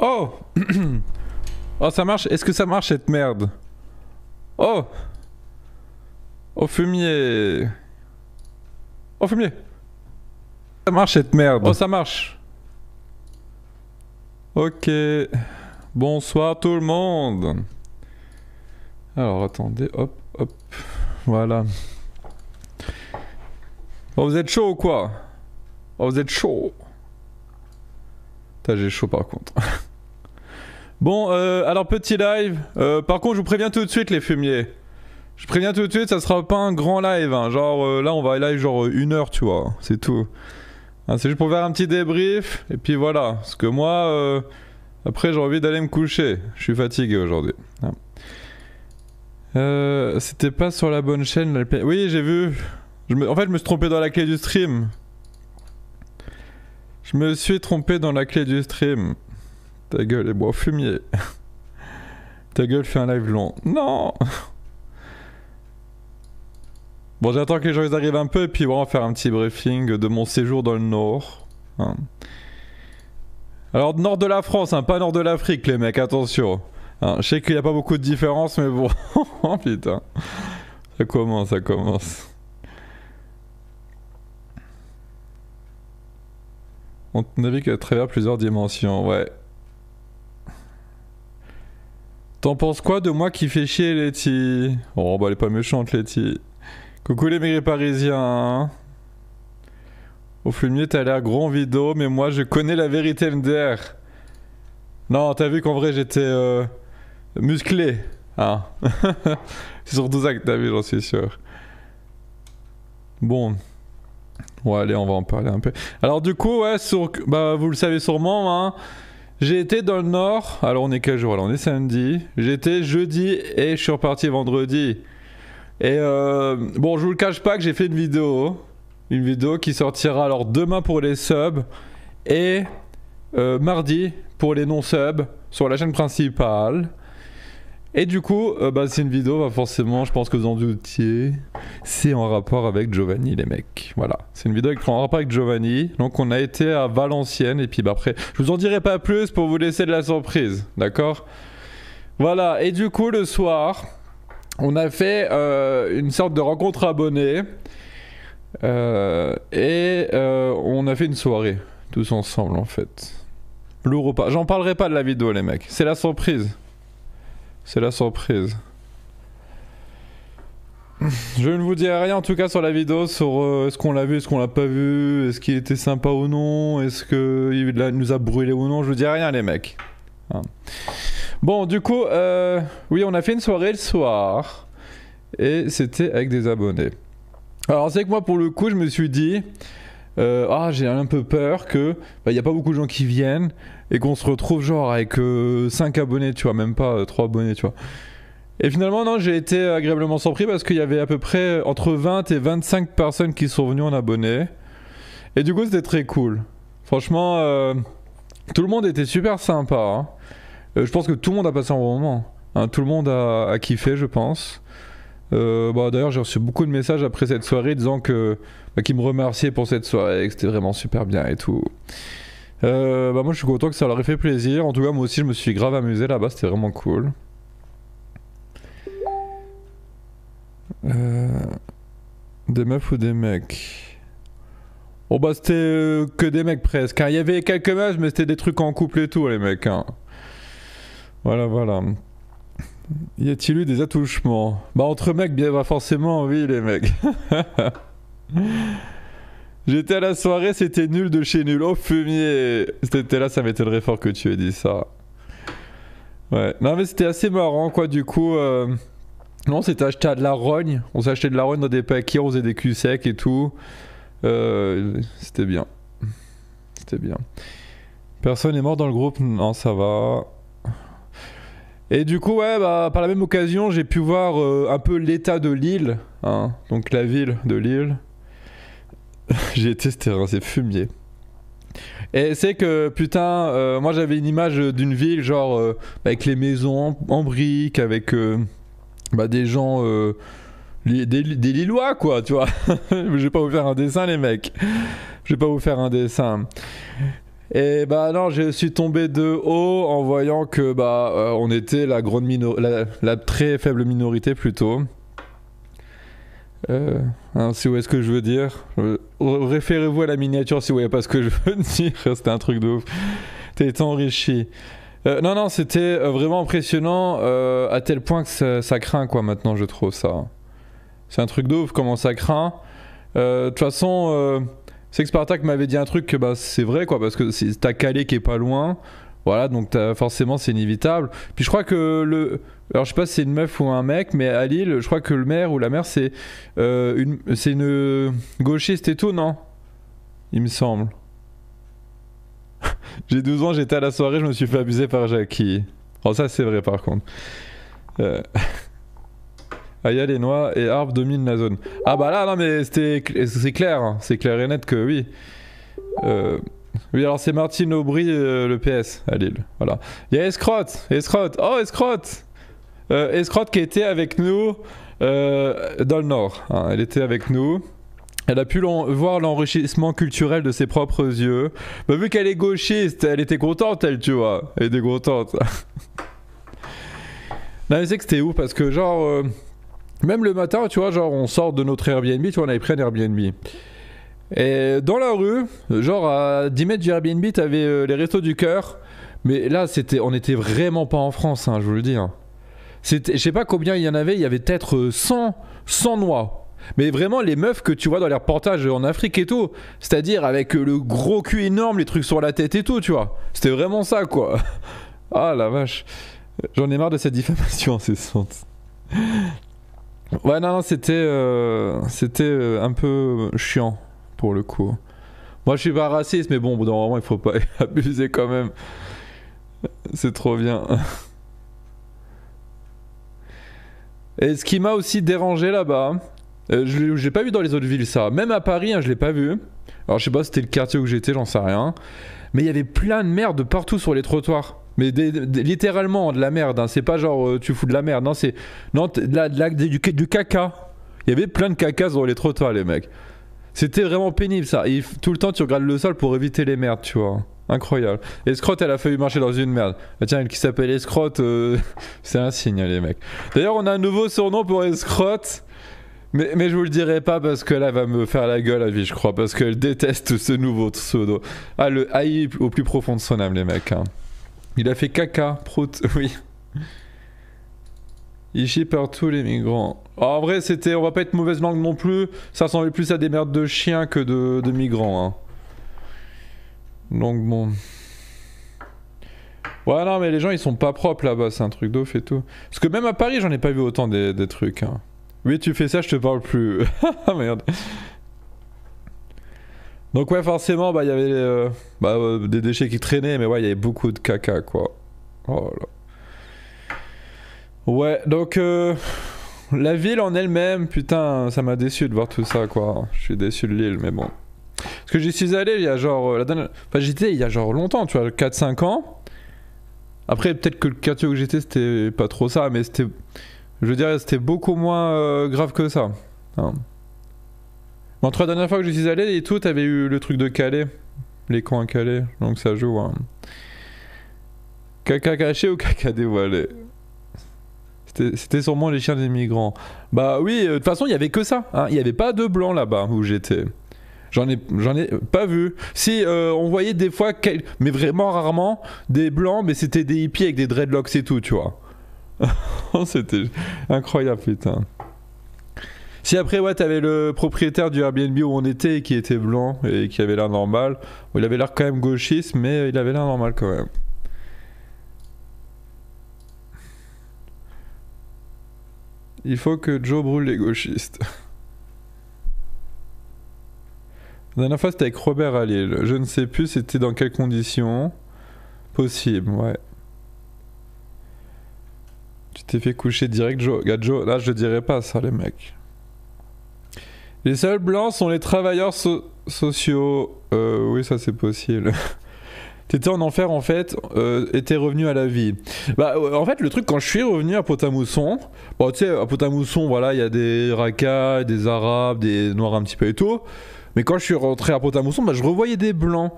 Oh. Oh, ça marche. Est-ce que ça marche cette merde? Oh. Oh, fumier. Oh, fumier. Ça marche cette merde. Oh, ça marche. Ok. Bonsoir tout le monde. Alors, attendez. Hop, hop. Voilà. Oh, vous êtes chaud ou quoi? Oh, vous êtes chaud. Putain, j'ai chaud par contre. Bon, alors petit live. Par contre, je vous préviens tout de suite les fumiers. Je préviens tout de suite, ça sera pas un grand live. Hein. Genre là, on va live genre 1 heure, tu vois. C'est tout. Hein, c'est juste pour faire un petit débrief. Et puis voilà. Parce que moi, après, j'ai envie d'aller me coucher. Je suis fatigué aujourd'hui. Hein. C'était pas sur la bonne chaîne. Oui, j'ai vu. En fait, je me suis trompé dans la clé du stream. Je me suis trompé dans la clé du stream. Ta gueule est bois fumier. Ta gueule fait un live long. Non. Bon, j'attends que les gens ils arrivent un peu et puis on va faire un petit briefing de mon séjour dans le Nord. Hein. Alors, nord de la France, hein, pas nord de l'Afrique, les mecs, attention. Hein, je sais qu'il n'y a pas beaucoup de différence, mais bon. Oh putain. Ça commence, ça commence. On navigue qu'à travers plusieurs dimensions, ouais. T'en penses quoi de moi qui fait chier Letty? Oh bah elle est pas méchante Letty. Coucou les méris parisiens. Hein. Au fumier t'as l'air gros en vidéo mais moi je connais la vérité MDR. Non t'as vu qu'en vrai j'étais musclé. Hein. C'est surtout ça que t'as vu j'en suis sûr. Bon. Ouais allez on va en parler un peu. Alors du coup ouais bah vous le savez sûrement hein. J'ai été dans le Nord, alors on est quel jour? Alors on est samedi, j'étais jeudi et je suis reparti vendredi. Et bon je vous le cache pas que j'ai fait une vidéo qui sortira alors demain pour les subs et mardi pour les non-subs sur la chaîne principale. Et du coup bah, c'est une vidéo, bah, forcément je pense que vous en doutiez, c'est en rapport avec Giovanni les mecs. Voilà, c'est une vidéo en rapport avec Giovanni. Donc on a été à Valenciennes et puis bah, après je vous en dirai pas plus pour vous laisser de la surprise, d'accord? Voilà, et du coup le soir on a fait une sorte de rencontre abonnée et on a fait une soirée tous ensemble en fait. Le repas, j'en parlerai pas de la vidéo les mecs, c'est la surprise. C'est la surprise. Je ne vous dirai rien en tout cas sur la vidéo, sur est-ce qu'on l'a vu, est-ce qu'on l'a pas vu, est-ce qu'il était sympa ou non, est-ce qu'il nous a brûlé ou non, je vous dirai rien les mecs. Hein. Bon du coup, oui on a fait une soirée le soir, et c'était avec des abonnés. Alors c'est que moi pour le coup je me suis dit, ah j'ai un peu peur que y a pas beaucoup de gens qui viennent, et qu'on se retrouve genre avec 5 abonnés tu vois, même pas 3 abonnés tu vois. Et finalement non, j'ai été agréablement surpris parce qu'il y avait à peu près entre 20 et 25 personnes qui sont venues en abonnés. Et du coup c'était très cool. Franchement, tout le monde était super sympa. Hein. Je pense que tout le monde a passé un bon moment. Hein, tout le monde a kiffé je pense. Bah, d'ailleurs j'ai reçu beaucoup de messages après cette soirée disant que qui me remerciaient pour cette soirée, que c'était vraiment super bien et tout. Bah moi je suis content que ça leur ait fait plaisir. En tout cas moi aussi je me suis grave amusé là-bas, c'était vraiment cool. Des meufs ou des mecs? Oh bah c'était que des mecs presque. Hein. Il y avait quelques meufs mais c'était des trucs en couple et tout les mecs. Hein. Voilà voilà. Y a-t-il eu des attouchements? Bah entre mecs bien bah forcément oui les mecs. J'étais à la soirée, c'était nul de chez nul. Oh fumier. C'était là, ça m'étonnerait fort que tu aies dit ça. Ouais. Non mais c'était assez marrant quoi du coup. Non, on s'était acheté de la rogne. On s'est acheté de la rogne dans des paquets, on faisait des culs secs et tout. C'était bien. C'était bien. Personne n'est mort dans le groupe? Non, ça va. Et du coup, ouais, bah, par la même occasion, j'ai pu voir un peu l'état de Lille. Hein, donc la ville de Lille. J'ai été, c'était fumier. Et c'est que putain, moi j'avais une image d'une ville genre avec les maisons en briques, avec bah, des gens, des Lillois quoi, tu vois. Je vais pas vous faire un dessin les mecs. Je vais pas vous faire un dessin. Et bah non, je suis tombé de haut en voyant que on était la la très faible minorité plutôt. Si vous voyez ce que je veux dire. Référez-vous à la miniature si vous voyez pas ce que je veux dire. C'était un truc de ouf. T'as été enrichi. Non, c'était vraiment impressionnant à tel point que ça craint quoi maintenant je trouve ça. C'est un truc de ouf comment ça craint. De toute façon, c'est que Spartak m'avait dit un truc que c'est vrai quoi parce que t'as Calais qui est pas loin. Voilà donc forcément c'est inévitable. Puis je crois que alors je sais pas si c'est une meuf ou un mec mais à Lille je crois que le maire ou la mère c'est une gauchiste et tout non? Il me semble. J'ai 12 ans, j'étais à la soirée, je me suis fait abuser par Jackie. Oh ça c'est vrai par contre. Aya les noix et Arp dominent la zone. Ah bah là non mais c'est clair, hein. C'est clair et net que oui. Oui alors c'est Martine Aubry le PS à Lille. Voilà. Il y a Escrotte. Oh Escrotte Escrotte qui était avec nous dans le Nord. Hein. Elle était avec nous. Elle a pu voir l'enrichissement culturel de ses propres yeux. Bah, vu qu'elle est gauchiste, elle était contente, elle, tu vois. Elle était contente. Non, mais c'est que c'était ouf parce que, genre, même le matin, tu vois, genre, on sort de notre Airbnb, tu vois, on avait pris un Airbnb. Et dans la rue, genre, à 10 mètres du Airbnb, t'avais les Restos du Cœur. Mais là, on était vraiment pas en France, hein, je vous le dis. Hein. Je sais pas combien il y en avait, il y avait peut-être 100 noix. Mais vraiment les meufs que tu vois dans les reportages en Afrique et tout, c'est-à-dire avec le gros cul énorme, les trucs sur la tête et tout, tu vois. C'était vraiment ça quoi. Ah la vache. J'en ai marre de cette diffamation incessante. Ouais non, c'était un peu chiant pour le coup. Moi je suis pas raciste mais bon au bout d'un moment il faut pas abuser quand même. C'est trop bien. Et ce qui m'a aussi dérangé là-bas, je l'ai pas vu dans les autres villes ça, même à Paris hein, je l'ai pas vu. Alors je sais pas si c'était le quartier où j'étais, j'en sais rien. Mais il y avait plein de merde partout sur les trottoirs. Mais littéralement de la merde, hein. C'est pas genre tu fous de la merde, non c'est du caca. Il y avait plein de caca sur les trottoirs les mecs. C'était vraiment pénible ça. Et tout le temps tu regardes le sol pour éviter les merdes tu vois. Incroyable. Escrotte elle a failli marcher dans une merde. Ah, tiens elle qui s'appelle Escrotte, c'est un signe les mecs. D'ailleurs on a un nouveau surnom pour Escrotte. Mais je vous le dirai pas parce que là elle va me faire la gueule à vie je crois. Parce qu'elle déteste ce nouveau pseudo. Ah le haït au plus profond de son âme les mecs hein. Il a fait caca, prout, oui. Il chie partout les migrants. Oh, en vrai on va pas être mauvaise langue non plus. Ça ressemblait plus à des merdes de chiens que de migrants hein. Donc bon. Ouais non mais les gens ils sont pas propres là-bas, c'est un truc d'ouf et tout. Parce que même à Paris j'en ai pas vu autant des trucs hein. Oui tu fais ça je te parle plus. Ah merde. Donc ouais forcément il y avait des déchets qui traînaient mais ouais il y avait beaucoup de caca quoi. Oh là. Ouais donc la ville en elle-même putain ça m'a déçu de voir tout ça quoi. Je suis déçu de l'île mais bon. Parce que j'y suis allé il y a genre enfin j'étais il y a genre longtemps tu vois 4-5 ans. Après peut-être que le quartier où j'étais c'était pas trop ça mais c'était je veux dire c'était beaucoup moins grave que ça. Hein. Entre la dernière fois que je suis allé et tout, t'avais eu le truc de Calais, les camps à Calais, donc ça joue. Hein. Caca caché ou caca dévoilé? C'était sûrement les chiens des migrants. Bah oui, de toute façon il y avait que ça, hein. Il y avait pas de blanc là-bas où j'étais. J'en ai pas vu. Si on voyait des fois, mais vraiment rarement, des blancs, mais c'était des hippies avec des dreadlocks et tout, tu vois. C'était incroyable putain. Si après ouais t'avais le propriétaire du Airbnb où on était qui était blanc et qui avait l'air normal. Bon, il avait l'air quand même gauchiste mais il avait l'air normal quand même. Il faut que Joe brûle les gauchistes. La dernière fois c'était avec Robert à Lille. Je ne sais plus c'était dans quelles conditions. Possible ouais. Tu t'es fait coucher direct Joe. Regarde Joe, là je dirais pas ça les mecs. Les seuls blancs sont les travailleurs sociaux. Oui, ça c'est possible. T'étais en enfer en fait, et t'es revenu à la vie. Bah, en fait, le truc, quand je suis revenu à Pont-à-Mousson, bon, tu sais, à Pont-à-Mousson, voilà, il y a des racailles, des arabes, des noirs un petit peu et tout. Mais quand je suis rentré à Pont-à-Mousson, bah, je revoyais des blancs.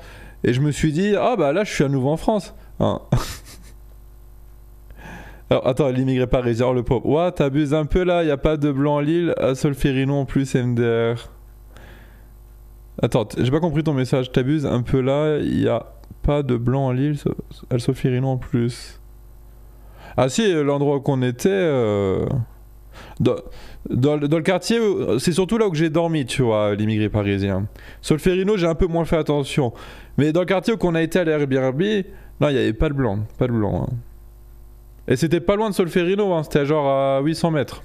Et je me suis dit, ah bah là je suis à nouveau en France. Hein. Alors attends, l'immigré parisien, oh, le pauvre. Ouah, t'abuses un peu là, y a pas de blanc à Lille, à Solferino en plus, MDR. Attends, j'ai pas compris ton message, t'abuses un peu là, y a pas de blanc à Lille, à Solferino en plus. Ah si, l'endroit où qu'on était... Dans, dans le quartier, c'est surtout là où j'ai dormi, tu vois, l'immigré parisien. Solferino, j'ai un peu moins fait attention. Mais dans le quartier où on a été à l'Airbnb, non, il n'y avait pas de blanc. Pas de blanc. Hein. Et c'était pas loin de Solferino, hein, c'était genre à 800 mètres.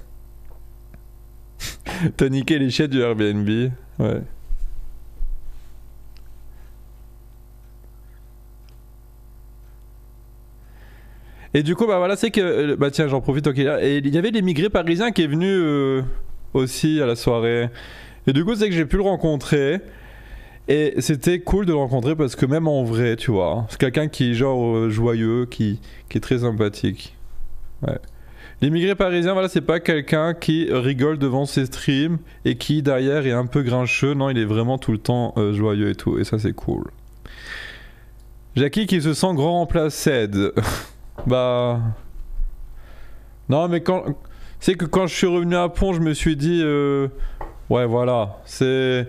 T'as niqué les chiottes du Airbnb. Ouais. Et du coup, bah voilà, c'est que. Bah tiens, j'en profite tant qu'il est là. Et il y avait l'immigré parisien qui est venu aussi à la soirée. Et du coup, c'est que j'ai pu le rencontrer. Et c'était cool de le rencontrer parce que même en vrai, tu vois, c'est quelqu'un qui est genre joyeux, qui est très sympathique. Ouais. L'immigré parisien, voilà, c'est pas quelqu'un qui rigole devant ses streams et qui derrière est un peu grincheux. Non, il est vraiment tout le temps joyeux et tout. Et ça, c'est cool. Jackie qui se sent grand remplacé. Bah. Non, mais quand. C'est que quand je suis revenu à Pont, je me suis dit. Ouais, voilà. Je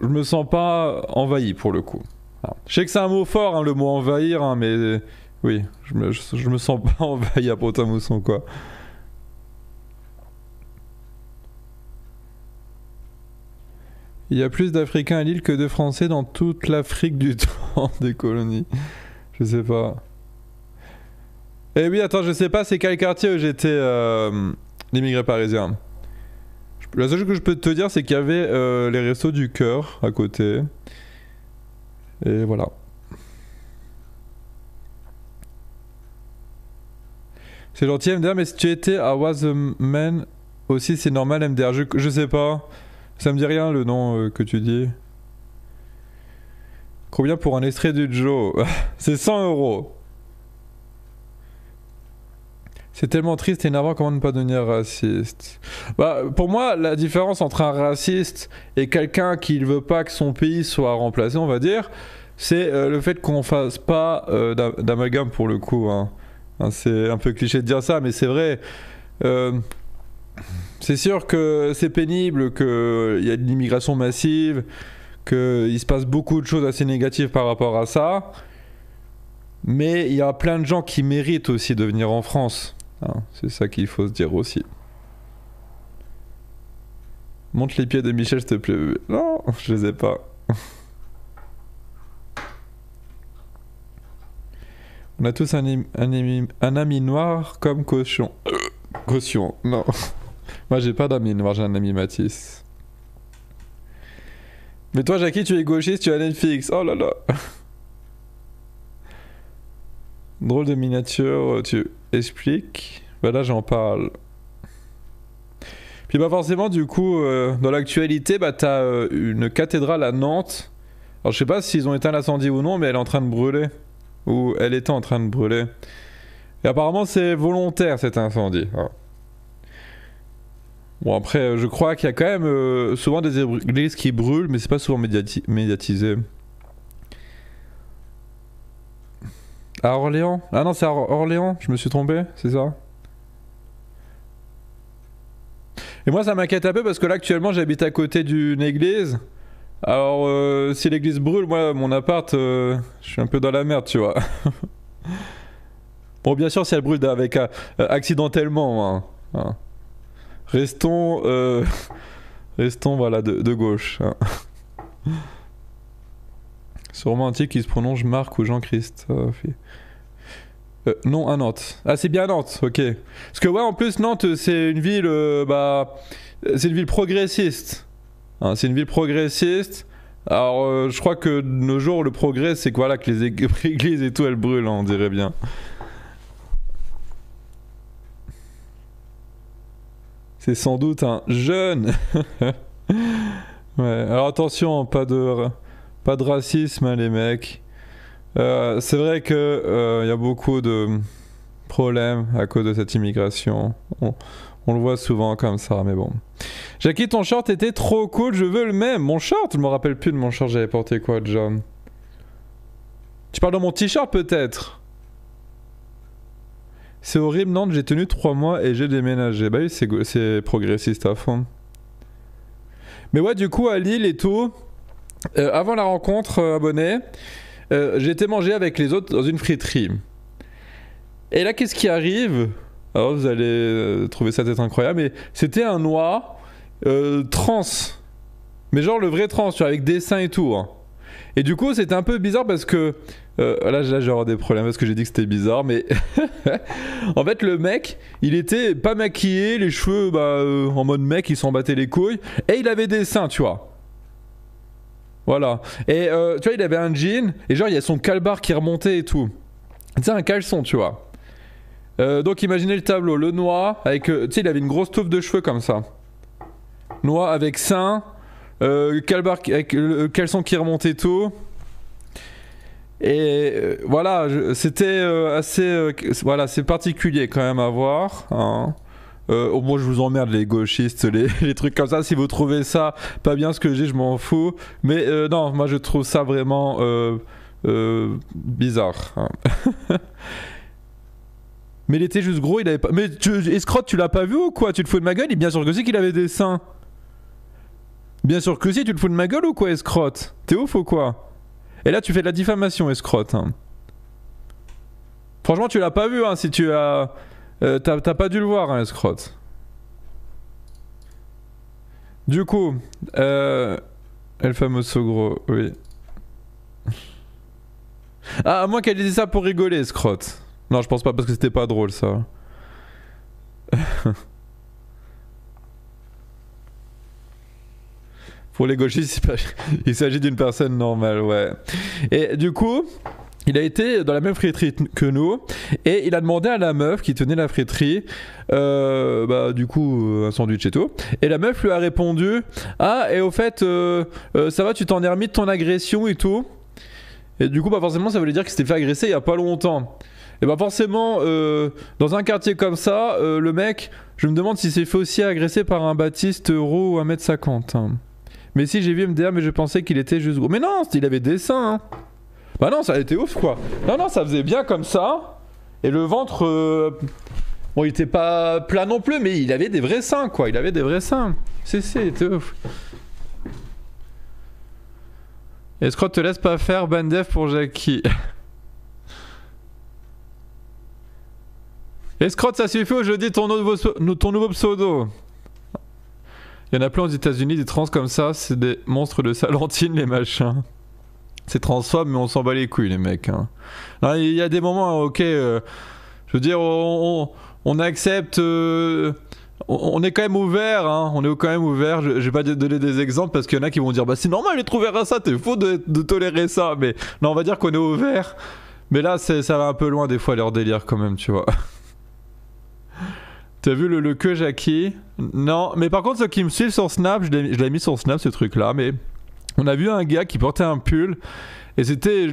me sens pas envahi pour le coup. Alors, je sais que c'est un mot fort, hein, le mot envahir, hein, mais. Oui, je me sens pas envahi à Pont-à-Mousson, quoi. Il y a plus d'Africains à Lille que de Français dans toute l'Afrique du temps des colonies. Je sais pas. Eh oui, attends, je sais pas c'est quel quartier où j'étais l'immigré parisien. La seule chose que je peux te dire, c'est qu'il y avait les restos du cœur à côté. Et voilà. C'est gentil MDR, mais si tu étais à Was a Man aussi, c'est normal MDR. Je sais pas. Ça me dit rien le nom que tu dis. Combien pour un extrait du Joe? C'est 100 €. C'est tellement triste et énervant, comment ne pas devenir raciste. Bah, pour moi, la différence entre un raciste et quelqu'un qui ne veut pas que son pays soit remplacé, on va dire, c'est le fait qu'on fasse pas d'amalgame pour le coup. Hein. Hein, c'est un peu cliché de dire ça, mais c'est vrai. Euh, c'est sûr que c'est pénible, qu'il y a de l'immigration massive, qu'il se passe beaucoup de choses assez négatives par rapport à ça. Mais il y a plein de gens qui méritent aussi de venir en France. Hein, c'est ça qu'il faut se dire aussi. Monte les pieds de Michel, s'il te plaît. Non, je les ai pas. On a tous un ami noir comme caution. Caution, non. Moi j'ai pas d'ami noir, j'ai un ami Matisse. Mais toi Jackie, tu es gauchiste, tu as Netflix. Oh là là. Drôle de miniature, tu expliques. Bah là j'en parle. Puis bah forcément du coup, dans l'actualité, bah t'as une cathédrale à Nantes. Alors je sais pas s'ils ont éteint l'incendie ou non, mais elle est en train de brûler. Ou elle était en train de brûler. Et apparemment c'est volontaire cet incendie. Ah. Bon après, je crois qu'il y a quand même souvent des églises qui brûlent, mais c'est pas souvent médiatisé. À Orléans? Ah non, c'est à Orléans, je me suis trompé, c'est ça? Et moi ça m'inquiète un peu parce que là actuellement j'habite à côté d'une église. Alors si l'église brûle, moi mon appart, je suis un peu dans la merde, tu vois. Bon bien sûr si elle brûle avec accidentellement, hein. Hein. Restons, restons voilà de gauche. Hein. Sûrement un type qui se prononce Marc ou Jean-Christophe. Non, à Nantes. Ah, c'est bien Nantes, ok. Parce que, ouais, en plus, Nantes, c'est une ville. Bah. C'est une ville progressiste. Hein, c'est une ville progressiste. Alors, je crois que de nos jours, le progrès, c'est que, voilà, que les églises et tout, elles brûlent, hein, on dirait bien. C'est sans doute un jeune. Ouais, alors attention, pas de racisme, hein, les mecs. C'est vrai que y a beaucoup de problèmes à cause de cette immigration. On le voit souvent comme ça, mais bon. Jackie, ton short était trop cool, je veux le même. Mon short? Je me rappelle plus de mon short, j'avais porté quoi déjà? Tu parles de mon t-shirt peut-être? C'est horrible, Nantes, j'ai tenu 3 mois et j'ai déménagé. Bah oui, c'est progressiste à fond. Mais ouais, du coup, à Lille et tout, avant la rencontre, abonné, j'ai été manger avec les autres dans une friterie. Et là, qu'est-ce qui arrive? Alors, vous allez trouver ça peut-être incroyable, mais c'était un noix trans. Mais genre le vrai trans, tu vois, avec des seins et tout. Hein. Et du coup, c'était un peu bizarre parce que... là, je vais avoir des problèmes parce que j'ai dit que c'était bizarre, mais... en fait, le mec, il était pas maquillé, les cheveux en mode mec, il s'en battait les couilles. Et il avait des seins, tu vois. Voilà. Et tu vois, il avait un jean, et genre, il y a son calbar qui remontait et tout. C'est un caleçon, tu vois. Donc imaginez le tableau, le noix avec, tu sais, il avait une grosse touffe de cheveux comme ça. Noix avec sein, calbar avec le caleçon qui remontait tout. Et voilà, c'était assez, voilà, c'est particulier quand même à voir. Hein. Au moins je vous emmerde les gauchistes, les trucs comme ça. Si vous trouvez ça pas bien ce que j'ai, je m'en fous. Mais non, moi je trouve ça vraiment bizarre. Hein. Mais il était juste gros, il avait pas... Mais Escrotte, tu l'as pas vu ou quoi? Tu te fous de ma gueule? Et bien sûr que si qu'il avait des seins. Bien sûr que si, tu te fous de ma gueule ou quoi, Escrotte? T'es ouf ou quoi? Et là, tu fais de la diffamation, Escrotte. Hein. Franchement, tu l'as pas vu, hein, si tu as... t'as pas dû le voir, hein, Escrotte. Du coup, El Famoso gros, oui. Ah, à moins qu'elle disait ça pour rigoler, Escrotte. Non, je pense pas parce que c'était pas drôle ça. Pour les gauchistes, il s'agit d'une personne normale, ouais. Et du coup, il a été dans la même friterie que nous et il a demandé à la meuf qui tenait la friterie, du coup, un sandwich et tout. Et la meuf lui a répondu: ah, et au fait, ça va, tu t'en es remis de ton agression et tout. Et du coup, forcément, ça voulait dire qu'il s'était fait agresser il y a pas longtemps. Et forcément, dans un quartier comme ça, le mec, je me demande s'il s'est fait aussi agresser par un Baptiste Euro 1m50. Hein. Mais si, j'ai vu MDR, mais je pensais qu'il était juste gros. Mais non, il avait des seins. Hein. Bah non, ça a été ouf quoi. Non, ça faisait bien comme ça. Et le ventre, bon, il était pas plat non plus, mais il avait des vrais seins quoi. Il avait des vrais seins. Il était ouf. Escrotte, te laisse pas faire bandef pour Jackie. Escrotte, ça suffit ou je dis ton nouveau pseudo. Il y en a plein aux États-Unis des trans comme ça, c'est des monstres de Salentine, les machins. C'est transphobe, mais on s'en bat les couilles, les mecs. Hein. Il y a des moments, ok, je veux dire, on accepte. On est quand même ouvert, hein, on est quand même ouvert. Je vais pas donner des exemples parce qu'il y en a qui vont dire: bah c'est normal d'être ouvert à ça, t'es faux de tolérer ça. Mais non, on va dire qu'on est ouvert. Mais là, ça va un peu loin des fois leur délire quand même, tu vois. T'as vu le que Jackie? Non, mais par contre ceux qui me suivent sur Snap, je l'ai mis sur Snap ce truc là, mais on a vu un gars qui portait un pull et c'était...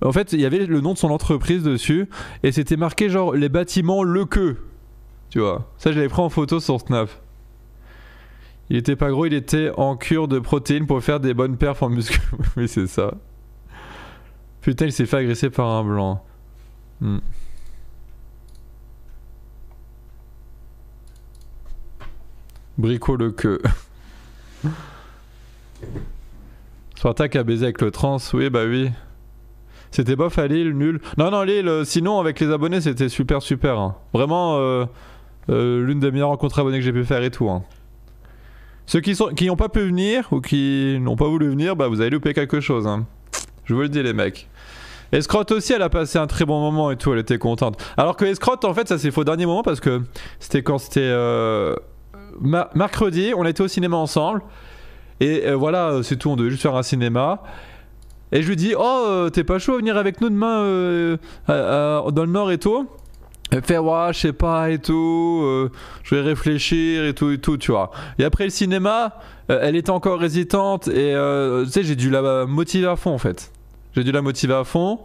En fait il y avait le nom de son entreprise dessus et c'était marqué genre les bâtiments le que. Tu vois, ça je l'avais pris en photo sur Snap. Il était pas gros, il était en cure de protéines pour faire des bonnes perfs en muscu. Oui c'est ça. Putain il s'est fait agresser par un blanc. Brico le queue. Spartak a baisé avec le trans, oui bah oui. C'était bof à Lille, nul. Non Lille, sinon avec les abonnés c'était super. Hein. Vraiment l'une des meilleures rencontres abonnés que j'ai pu faire et tout. Hein. Ceux qui n'ont pas pu venir ou qui n'ont pas voulu venir, bah vous allez louper quelque chose. Hein. Je vous le dis les mecs. Escrotte aussi, elle a passé un très bon moment et tout, elle était contente. Alors que Escrotte en fait ça s'est fait au dernier moment parce que c'était quand c'était... mercredi, on était au cinéma ensemble. Et voilà, c'est tout, on devait juste faire un cinéma. Et je lui dis: oh, t'es pas chaud à venir avec nous demain dans le nord et tout? Elle fait: ouais, je sais pas et tout, je vais réfléchir et tout, tu vois. Et après le cinéma, elle était encore hésitante et tu sais, j'ai dû la motiver à fond en fait. J'ai dû la motiver à fond.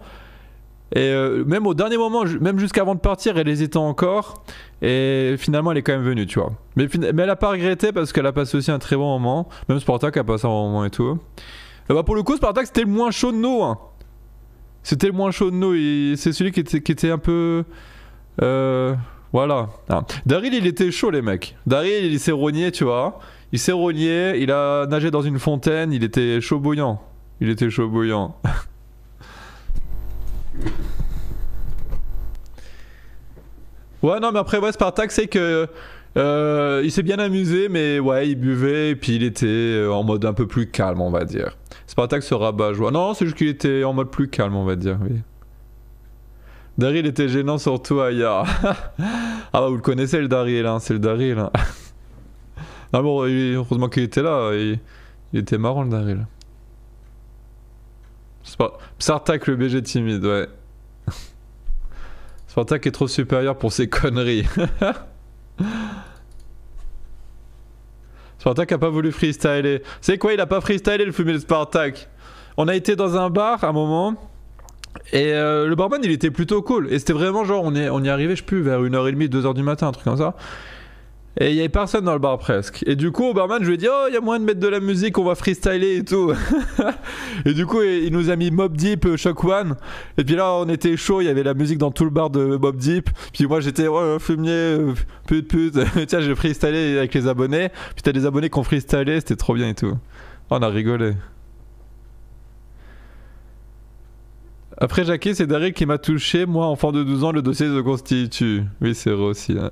Et même au dernier moment, même jusqu'avant de partir, elle hésitait encore. Et finalement, elle est quand même venue, tu vois. Mais elle a pas regretté parce qu'elle a passé aussi un très bon moment. Même Spartak a passé un bon moment et tout. Et bah pour le coup, Spartak, c'était le moins chaud de nous. Hein. C'était le moins chaud de nous. C'est celui qui était un peu... voilà. Ah. Daryl, il était chaud, les mecs. Daryl, il s'est rogné, tu vois. Il s'est rogné, il a nagé dans une fontaine, il était chaud bouillant. Il était chaud bouillant. Ouais, non, mais après, ouais, Spartak, c'est que. Il s'est bien amusé, mais ouais, il buvait, et puis il était en mode un peu plus calme, on va dire. Spartak se rabat-joie. Non, c'est juste qu'il était en mode plus calme, on va dire, oui. Daryl était gênant, surtout à Aya. Ah bah, vous le connaissez, le Daryl, hein, c'est le Daryl. Hein. Ah bon, heureusement qu'il était là, il était marrant, le Daryl. Spartak, le BG timide, ouais. Spartak est trop supérieur pour ses conneries. Spartak a pas voulu freestyler. C'est quoi, il a pas freestylé le fumier de Spartak. On a été dans un bar à un moment. Et le barman il était plutôt cool. Et c'était vraiment genre, on y arrivait, je sais plus, vers 1h30, 2h du matin, un truc comme ça. Et il y avait personne dans le bar presque. Et du coup au barman je lui ai dit oh il y a moyen de mettre de la musique, on va freestyler et tout. Et du coup il nous a mis Mobb Deep, Shock One. Et puis là on était chaud, il y avait la musique dans tout le bar de Mobb Deep. Puis moi j'étais oh fumier, pute. Tiens j'ai freestylé avec les abonnés. Puis t'as des abonnés qui ont freestylé, c'était trop bien et tout. Oh, on a rigolé. Après Jackie c'est Daryl qui m'a touché, moi enfant de 12 ans le dossier se constitue. Oui c'est vrai aussi. Hein.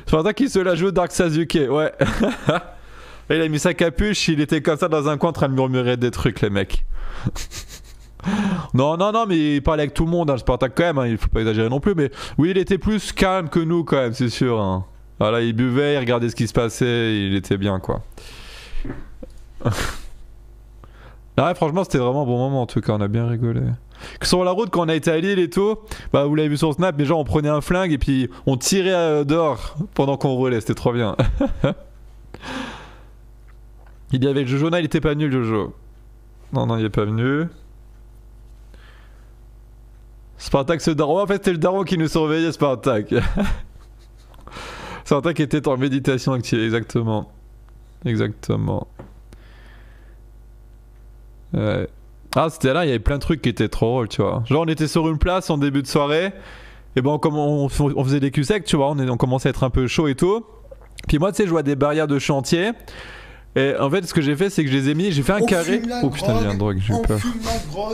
C'est pour ça qu'il se la joue Dark Sasuke, ouais. Il a mis sa capuche, il était comme ça dans un coin en train de murmurer des trucs, les mecs. Non, mais il parlait avec tout le monde, hein, Spartak quand même, hein, il faut pas exagérer non plus, mais oui, il était plus calme que nous quand même, c'est sûr. Hein. Voilà, il buvait, il regardait ce qui se passait, il était bien, quoi. Non, ouais, franchement, c'était vraiment un bon moment en tout cas, on a bien rigolé. Sur la route, quand on a été à Lille et tout, bah vous l'avez vu sur Snap, mais genre on prenait un flingue et puis on tirait dehors pendant qu'on roulait, c'était trop bien. Il y avait Jojo, non, il était pas venu le Jojo. Non, il est pas venu. Spartak ce daron, en fait c'était le daron qui nous surveillait, Spartak. Spartak était en méditation active, exactement. Exactement. Ouais. Ah c'était là, il y avait plein de trucs qui étaient trop drôles, tu vois. Genre on était sur une place en début de soirée, et bon comme on faisait des culs secs, tu vois, on commençait à être un peu chaud et tout. Puis moi tu sais je vois des barrières de chantier, et en fait ce que j'ai fait c'est que je les ai mis, j'ai fait un carré. Oh putain j'ai un drogue, j'ai eu peur.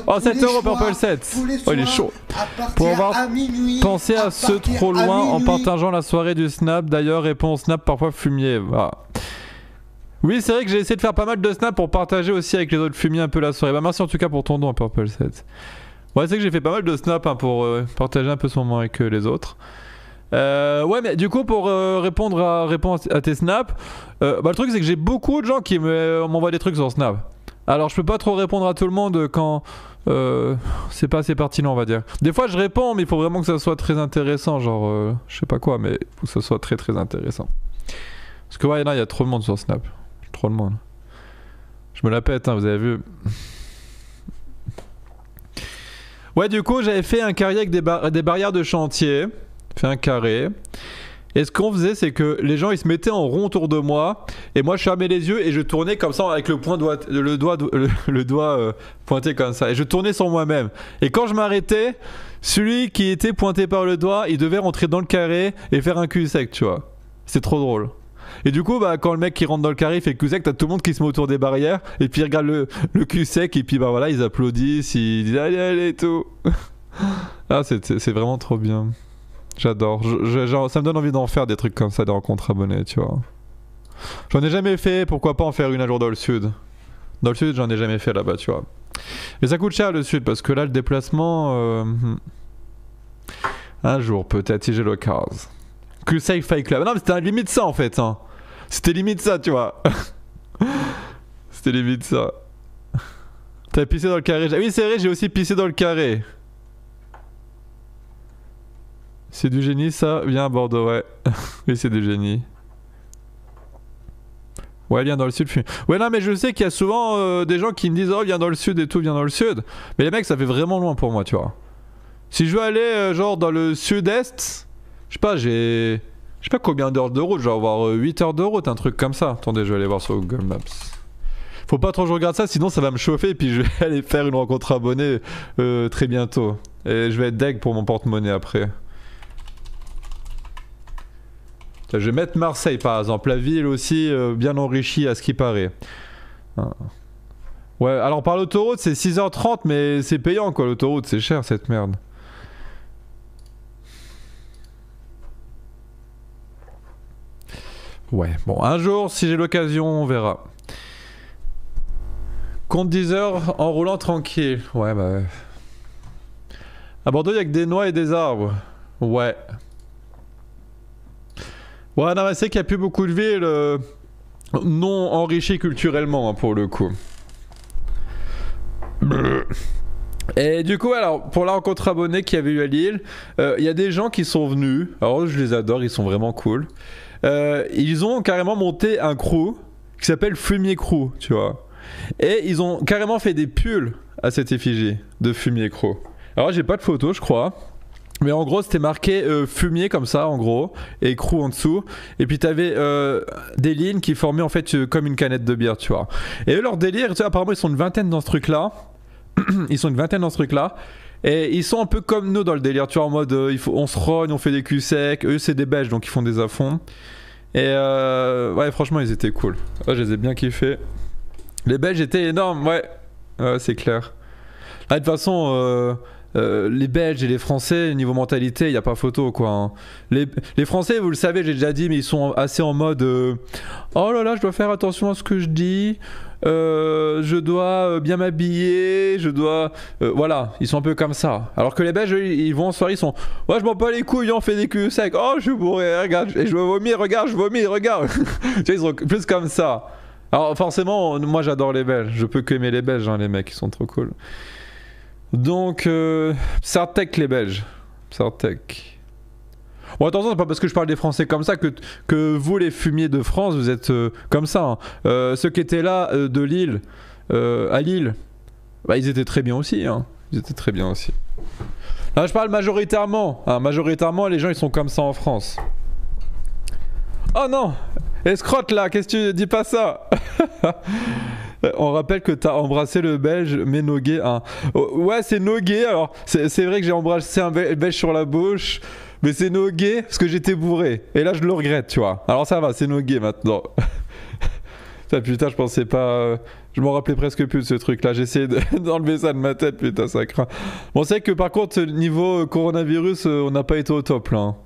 Oh 7 € Purple 7. Oh il est chaud. Pour avoir pensé à ceux trop loin en partageant la soirée du Snap, d'ailleurs répond Snap parfois fumier. Voilà. Oui, c'est vrai que j'ai essayé de faire pas mal de snaps pour partager aussi avec les autres fumiers un peu la soirée. Bah merci en tout cas pour ton don, Purple 7. Ouais, c'est que j'ai fait pas mal de snaps hein, pour partager un peu ce moment avec les autres. Ouais, mais du coup, pour répondre à tes snaps, bah, le truc c'est que j'ai beaucoup de gens qui m'envoient des trucs sur Snap. Alors je peux pas trop répondre à tout le monde quand c'est pas assez pertinent, on va dire. Des fois je réponds, mais il faut vraiment que ça soit très intéressant, genre je sais pas quoi, mais il faut que ça soit très très intéressant. Parce que ouais, il y a trop de monde sur Snap. Trop de monde. Je me la pète, hein, vous avez vu. Ouais, du coup, j'avais fait un carré avec des barrières de chantier. Fait un carré. Et ce qu'on faisait, c'est que les gens, ils se mettaient en rond autour de moi. Et moi, je fermais les yeux et je tournais comme ça avec le doigt pointé comme ça. Et je tournais sur moi-même. Et quand je m'arrêtais, celui qui était pointé par le doigt, il devait rentrer dans le carré et faire un cul sec, tu vois. C'est trop drôle. Et du coup, bah, quand le mec qui rentre dans le carré il fait le cul sec, t'as tout le monde qui se met autour des barrières et puis il regarde le cul sec et puis bah voilà, ils applaudissent, ils disent allez, allez et tout. Ah, c'est vraiment trop bien. J'adore. Ça me donne envie d'en faire des trucs comme ça, des rencontres abonnées, tu vois. J'en ai jamais fait, pourquoi pas en faire une un jour dans le sud. Dans le sud, j'en ai jamais fait là-bas, tu vois. Mais ça coûte cher le sud parce que là, le déplacement. Un jour, peut-être si j'ai l'occasion. Cul sec Fight Club. Non, mais c'était limite ça en fait. Hein. C'était limite ça, tu vois. C'était limite ça. T'as pissé dans le carré. Oui, c'est vrai, j'ai aussi pissé dans le carré. C'est du génie ça. Viens à Bordeaux, ouais. Oui, c'est du génie. Ouais, viens dans le sud. Ouais, non, mais je sais qu'il y a souvent des gens qui me disent oh, viens dans le sud et tout, viens dans le sud. Mais les mecs, ça fait vraiment loin pour moi, tu vois. Si je veux aller genre dans le sud-est, je sais pas, j'ai... Je sais pas combien d'heures de route, je vais avoir 8 heures de route, un truc comme ça. Attendez, je vais aller voir sur Google Maps. Faut pas trop que je regarde ça, sinon ça va me chauffer et puis je vais aller faire une rencontre abonnée très bientôt. Et je vais être deg pour mon porte-monnaie après. Je vais mettre Marseille par exemple, la ville aussi bien enrichie à ce qui paraît. Ouais, alors par l'autoroute c'est 6h30 mais c'est payant quoi, l'autoroute c'est cher cette merde. Ouais, bon, un jour, si j'ai l'occasion, on verra. Compte 10 heures en roulant tranquille. Ouais, bah ouais. À Bordeaux, il y a que des noix et des arbres. Ouais. Ouais, non, mais c'est qu'il n'y a plus beaucoup de villes non enrichies culturellement, hein, pour le coup. Et du coup, alors, pour la rencontre abonnée qu'il y avait eu à Lille, il y a des gens qui sont venus. Alors, je les adore, ils sont vraiment cool. Ils ont carrément monté un crew qui s'appelle Fumier Crew, tu vois. Et ils ont carrément fait des pulls à cette effigie de Fumier Crew. Alors j'ai pas de photo je crois. Mais en gros c'était marqué fumier comme ça en gros et crew en dessous. Et puis t'avais des lignes qui formaient en fait comme une canette de bière tu vois. Et eux leur délire, tu sais, apparemment ils sont une vingtaine dans ce truc là. Ils sont une vingtaine dans ce truc là. Et ils sont un peu comme nous dans le délire, tu vois, en mode on se rogne, on fait des culs secs. Eux c'est des Belges donc ils font des affonds. Et ouais franchement ils étaient cool. Ouais, je les ai bien kiffés. Les Belges étaient énormes, ouais. C'est clair. Ah, de toute façon, les Belges et les Français, niveau mentalité, il n'y a pas photo, quoi. Hein. Les Français, vous le savez, j'ai déjà dit, mais ils sont assez en mode oh là là, je dois faire attention à ce que je dis. Je dois bien m'habiller, je dois... voilà, ils sont un peu comme ça. Alors que les Belges, ils vont en soirée, ils sont... Ouais, je m'en bats les couilles, on fait des culs secs. Oh, je suis bourré, regarde, je veux vomir, regarde, je vomis, regarde. Tu sais, ils sont plus comme ça. Alors forcément, moi j'adore les Belges, je peux qu'aimer les Belges, hein, les mecs, ils sont trop cool. Donc, Sartec les Belges, Sartec. Bon attention, c'est pas parce que je parle des Français comme ça que vous les fumiers de France, vous êtes comme ça. Hein. Ceux qui étaient là de Lille, à Lille, bah, ils étaient très bien aussi. Hein. Ils étaient très bien aussi. Là je parle majoritairement, hein, majoritairement les gens ils sont comme ça en France. Oh non! Escrotte là, qu'est-ce que tu dis pas ça? On rappelle que t'as embrassé le Belge, mais Nogué. Hein. Oh, ouais, c'est Nogué. Alors, c'est vrai que j'ai embrassé un Belge sur la bouche, mais c'est Nogué parce que j'étais bourré. Et là, je le regrette, tu vois. Alors, ça va, c'est Nogué maintenant. Ça, putain, je pensais pas. Je m'en rappelais presque plus de ce truc-là. J'essayais d'enlever ça de ma tête, putain, ça craint. Bon, c'est que par contre, niveau coronavirus, on n'a pas été au top là. Hein.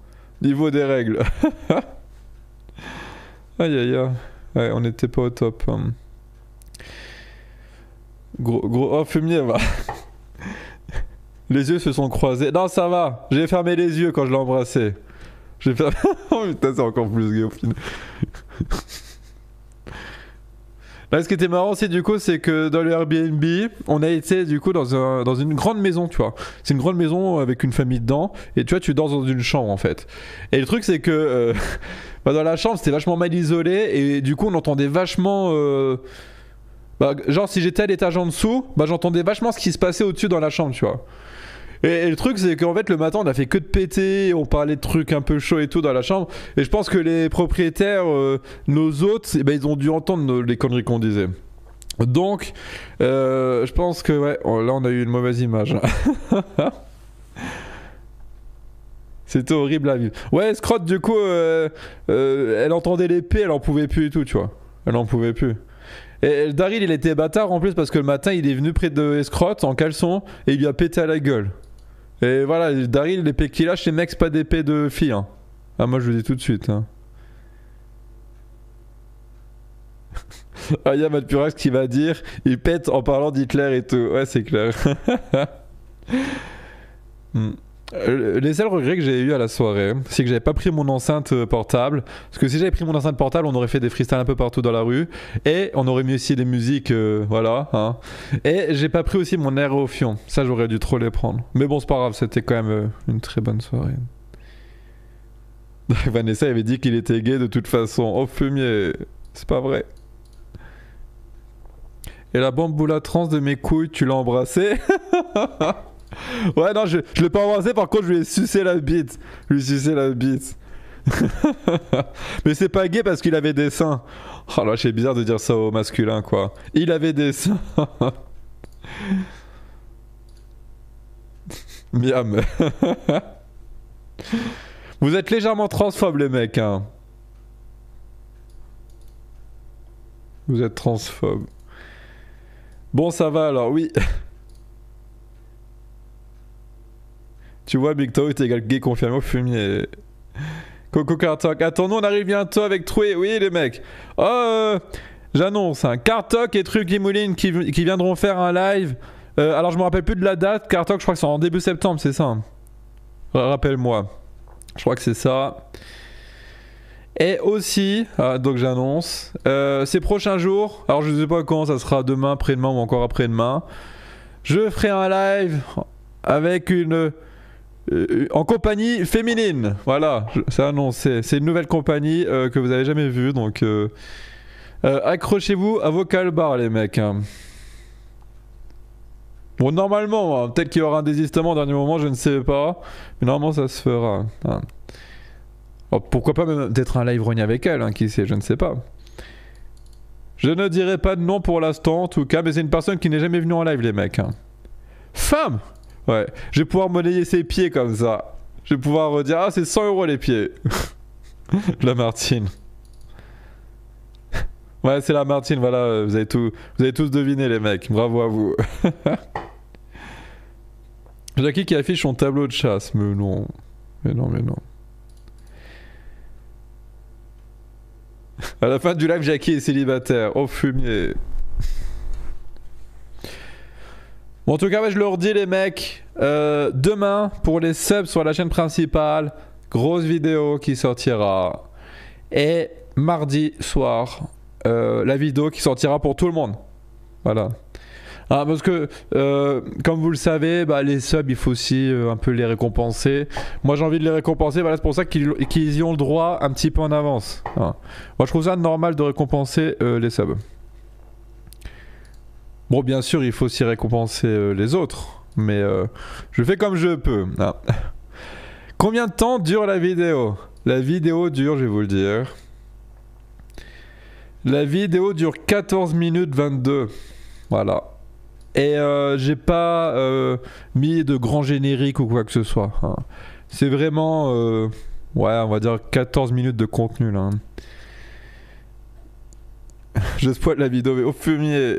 Niveau des règles. Aïe aïe aïe. Ouais, on n'était pas au top. Gros, oh, fumier, va. Les yeux se sont croisés. Non, ça va. J'ai fermé les yeux quand je l'ai embrassé. J'ai fermé... Oh putain, c'est encore plus gay au final. Là, ce qui était marrant, c'est du coup, c'est que dans le Airbnb, on a été du coup dans une grande maison, tu vois. C'est une grande maison avec une famille dedans, et tu vois, tu dors dans une chambre en fait. Et le truc, c'est que bah, dans la chambre, c'était vachement mal isolé, et du coup, on entendait vachement. Bah, genre, si j'étais à l'étage en dessous, bah, j'entendais vachement ce qui se passait au-dessus dans la chambre, tu vois. Et le truc, c'est qu'en fait, le matin, on a fait que de péter, on parlait de trucs un peu chauds et tout dans la chambre. Et je pense que les propriétaires, nos hôtes, eh ben, ils ont dû entendre les conneries qu'on disait. Donc, je pense que, ouais, là, on a eu une mauvaise image. C'était horrible à vivre. Ouais, Scrot, du coup, elle entendait l'épée, elle en pouvait plus et tout, tu vois. Elle en pouvait plus. Et Daryl, il était bâtard en plus parce que le matin, il est venu près de Escrotte en caleçon et il lui a pété à la gueule. Et voilà, Daryl, l'épée qu'il lâche, les mecs, c'est pas d'épée de fille. Hein. Ah, moi, je le dis tout de suite. Hein. Ah, il y a Matpurax qui va dire il pète en parlant d'Hitler et tout. Ouais, c'est clair. Les seuls regrets que j'ai eu à la soirée, c'est que j'avais pas pris mon enceinte portable. Parce que si j'avais pris mon enceinte portable, on aurait fait des freestyles un peu partout dans la rue. Et on aurait mis aussi des musiques, voilà. Hein. Et j'ai pas pris aussi mon aérofion. Ça, j'aurais dû trop les prendre. Mais bon, c'est pas grave, c'était quand même une très bonne soirée. Vanessa avait dit qu'il était gay de toute façon. Oh, fumier, c'est pas vrai. Et la bamboula trans de mes couilles, tu l'as embrassée? Ouais, non, je l'ai pas embrassé, par contre, je lui ai sucé la bite. Je lui ai sucé la bite. Mais c'est pas gay parce qu'il avait des seins. Oh là, c'est bizarre de dire ça au masculin, quoi. Il avait des seins. Miam. Vous êtes légèrement transphobes, les mecs, hein. Vous êtes transphobes. Bon, ça va alors, oui. Tu vois, Big Toe est égal gay confirmé au fumier. Coco Kartok. Attends, on arrive bientôt avec Troué. Oui, les mecs. Oh, j'annonce, hein. Kartok et Truc Limouline qui viendront faire un live. Alors, je me rappelle plus de la date. Kartok, je crois que c'est en début septembre, c'est ça, hein. Rappelle-moi. Je crois que c'est ça. Et aussi, donc j'annonce, ces prochains jours, alors je sais pas quand, ça sera demain, après-demain ou encore après-demain, je ferai un live avec en compagnie féminine. Voilà, c'est annoncé. C'est une nouvelle compagnie que vous avez jamais vue, donc accrochez-vous à vos calbars, les mecs. Hein. Bon, normalement, hein, peut-être qu'il y aura un désistement au dernier moment, je ne sais pas, mais normalement ça se fera. Hein. Alors, pourquoi pas même peut-être un live rogné avec elle, hein, qui sait, je ne sais pas. Je ne dirai pas de nom pour l'instant en tout cas, mais c'est une personne qui n'est jamais venue en live, les mecs. Hein. Femme! Ouais, je vais pouvoir monnayer ses pieds comme ça. Je vais pouvoir dire, ah c'est 100 € les pieds. La Martine. Ouais, c'est la Martine, voilà, vous avez tous deviné les mecs, bravo à vous. Jackie qui affiche son tableau de chasse, mais non. Mais non, mais non. À la fin du live, Jackie est célibataire. Oh fumier. Bon, en tout cas, ouais, je leur dis les mecs. Demain, pour les subs sur la chaîne principale, grosse vidéo qui sortira. Et mardi soir, la vidéo qui sortira pour tout le monde. Voilà. Ah, parce que, comme vous le savez, bah, les subs, il faut aussi un peu les récompenser. Moi, j'ai envie de les récompenser, voilà, c'est pour ça qu'ils y ont le droit un petit peu en avance. Voilà. Moi, je trouve ça normal de récompenser les subs. Bon, bien sûr, il faut aussi récompenser les autres, mais je fais comme je peux. Ah. Combien de temps dure la vidéo? La vidéo dure, je vais vous le dire. La vidéo dure 14 minutes 22. Voilà. Et j'ai pas mis de grand générique ou quoi que ce soit. Hein. C'est vraiment, ouais, on va dire 14 minutes de contenu là. Je spoil la vidéo, mais au fumier.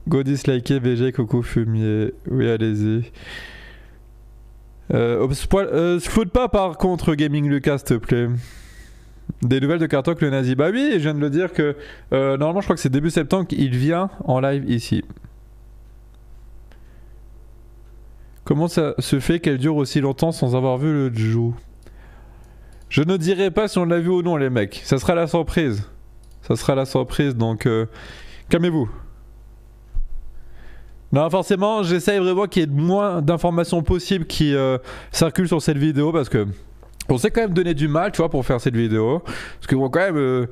Go disliker, VG, Coco Fumier. Oui, allez-y. Floute pas par contre Gaming Lucas, s'il te plaît. Des nouvelles de Kartok le nazi. Bah oui, je viens de le dire que normalement je crois que c'est début septembre qu'il vient en live ici. Comment ça se fait qu'elle dure aussi longtemps sans avoir vu le Jou? Je ne dirai pas si on l'a vu ou non les mecs. Ça sera la surprise. Ça sera la surprise donc calmez-vous. Non forcément j'essaye vraiment qu'il y ait le moins d'informations possibles qui circulent sur cette vidéo parce que on s'est quand même donné du mal, tu vois, pour faire cette vidéo. Parce que bon, quand même,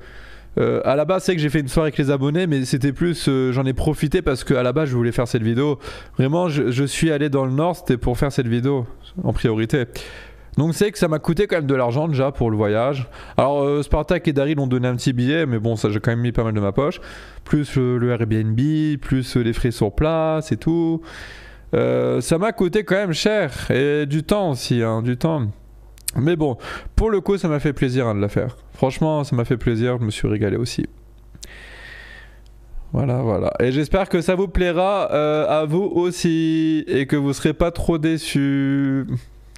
à la base, c'est que j'ai fait une soirée avec les abonnés, mais c'était plus, j'en ai profité parce qu'à la base, je voulais faire cette vidéo. Vraiment, je suis allé dans le Nord, c'était pour faire cette vidéo, en priorité. Donc c'est que ça m'a coûté quand même de l'argent déjà pour le voyage. Alors Spartak et Daryl ont donné un petit billet, mais bon, ça j'ai quand même mis pas mal de ma poche. Plus le Airbnb, plus les frais sur place et tout. Ça m'a coûté quand même cher. Et du temps aussi, hein, du temps. Mais bon, pour le coup, ça m'a fait plaisir hein, de la faire. Franchement, ça m'a fait plaisir, je me suis régalé aussi. Voilà, voilà. Et j'espère que ça vous plaira à vous aussi et que vous serez pas trop déçus.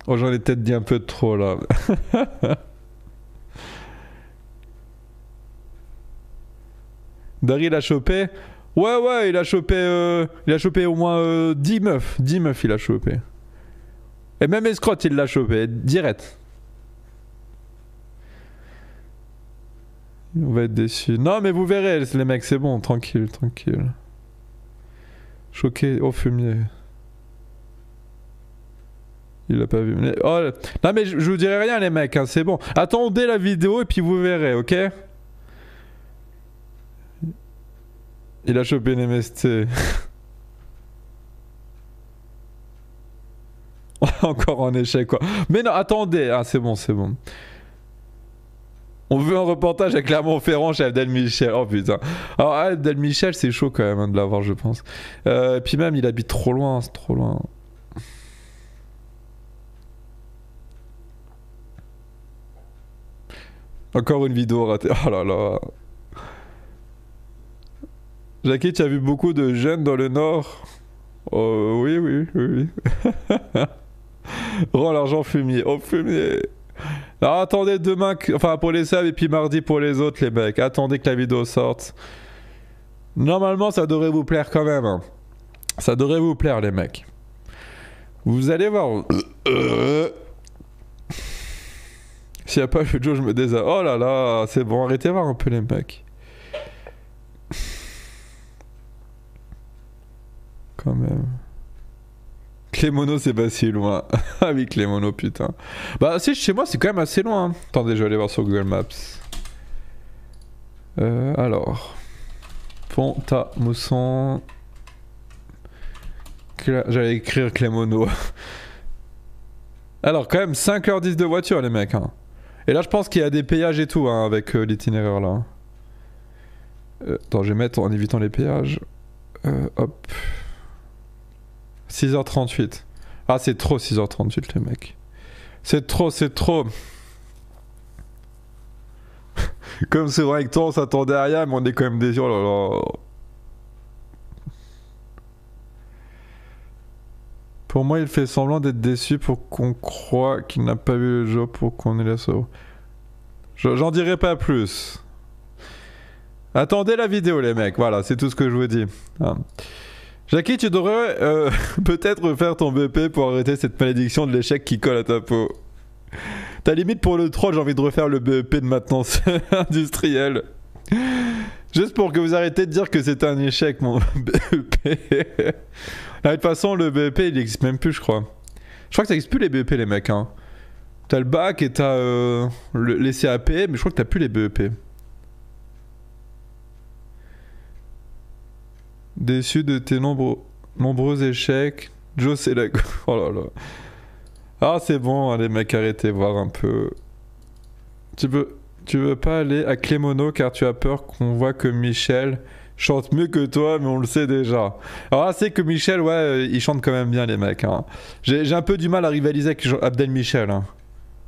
Oh, j'en ai peut-être dit un peu trop là. Daryl a chopé. Ouais, ouais, il a chopé au moins 10 meufs. 10 meufs, il a chopé. Et même escrotte, il l'a chopé, direct. On va être déçus. Non, mais vous verrez, les mecs, c'est bon, tranquille, tranquille. Choqué, au fumier. Il l'a pas vu. Oh, non, mais je vous dirai rien, les mecs, hein, c'est bon. Attendez la vidéo et puis vous verrez, ok? Il a chopé une MST. Encore un échec quoi. Mais non, attendez. Ah c'est bon, c'est bon. On veut un reportage à Clermont-Ferrand chez Abdel Michel. Oh putain. Alors Abdel Michel c'est chaud quand même hein, de l'avoir je pense. Puis même il habite trop loin, c'est trop loin. Encore une vidéo ratée. Oh là là. Jackie, tu as vu beaucoup de jeunes dans le Nord? Oui, oui, oui. Rends l'argent fumier. Oh, fumier. Alors attendez demain, enfin pour les subs et puis mardi pour les autres les mecs. Attendez que la vidéo sorte. Normalement ça devrait vous plaire quand même. Hein. Ça devrait vous plaire les mecs. Vous allez voir. S'il n'y a pas le Joe, je me désabonne. Oh là là, c'est bon, arrêtez voir un peu les mecs. Quand même. Clémono, c'est pas si loin. Ah oui, Clémono, putain. Bah, si, chez moi, c'est quand même assez loin. Hein. Attendez, je vais aller voir sur Google Maps. Alors. Pont-à-Mousson. J'allais écrire Clémono. Alors, quand même, 5h10 de voiture, les mecs. Hein. Et là, je pense qu'il y a des péages et tout, hein, avec l'itinéraire, là. Attends, je vais mettre en évitant les péages. Hop. 6h38. Ah, c'est trop 6h38, les mecs. C'est trop, c'est trop. Comme c'est vrai que toi, on s'attendait à rien, mais on est quand même déçus. Oh là là. Pour moi, il fait semblant d'être déçu pour qu'on croit qu'il n'a pas vu le jeu pour qu'on ait la sauve. J'en dirai pas plus. Attendez la vidéo, les mecs. Voilà, c'est tout ce que je vous dis. Ah. Jackie, tu devrais peut-être refaire ton BP pour arrêter cette malédiction de l'échec qui colle à ta peau. T'as limite pour le troll, j'ai envie de refaire le BEP de maintenance industrielle. Juste pour que vous arrêtez de dire que c'est un échec, mon BEP. De toute façon, le BEP, il n'existe même plus, je crois. Je crois que ça n'existe plus les BEP, les mecs. Hein. T'as le bac et t'as les CAP, mais je crois que t'as plus les BEP. Déçu de tes nombreux échecs. Joe, c'est la... Oh là là. Ah, c'est bon, hein, les mecs, arrêtez voir un peu. Tu veux pas aller à Clémono car tu as peur qu'on voit que Michel chante mieux que toi, mais on le sait déjà. Alors là, c'est que Michel, ouais, il chante quand même bien, les mecs. Hein. J'ai un peu du mal à rivaliser avec Abdel Michel. Hein.